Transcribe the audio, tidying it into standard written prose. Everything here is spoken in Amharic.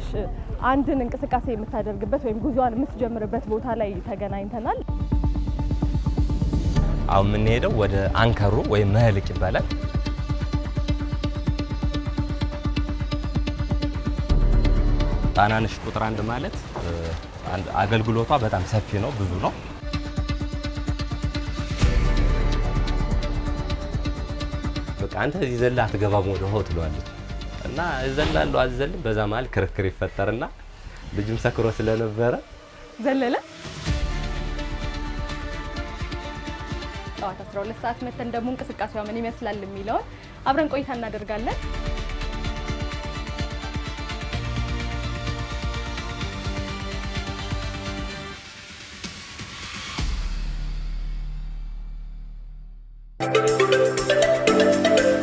ትንሽ አንድን እንቅስቃሴ የምታደርግበት ወይም ጉዞዋን የምትጀምርበት ቦታ ላይ ተገናኝተናል። አሁን የምንሄደው ወደ አንከሩ ወይም መህልቅ ይባላል። ጣናነሽ ቁጥር 1 ማለት አገልግሎቷ በጣም ሰፊ ነው፣ ብዙ ነው። በቃ አንተ እዚህ ዘላ አትገባም ወደ ውሃው ትለዋለች እና እዘላለሁ አዘልም። በዛ መሀል ክርክር ይፈጠርና ልጅም ሰክሮ ስለነበረ ዘለለ። ጠዋት 12 ሰዓት መተን ደግሞ እንቅስቃሴዋ ምን ይመስላል የሚለውን አብረን ቆይታ እናደርጋለን።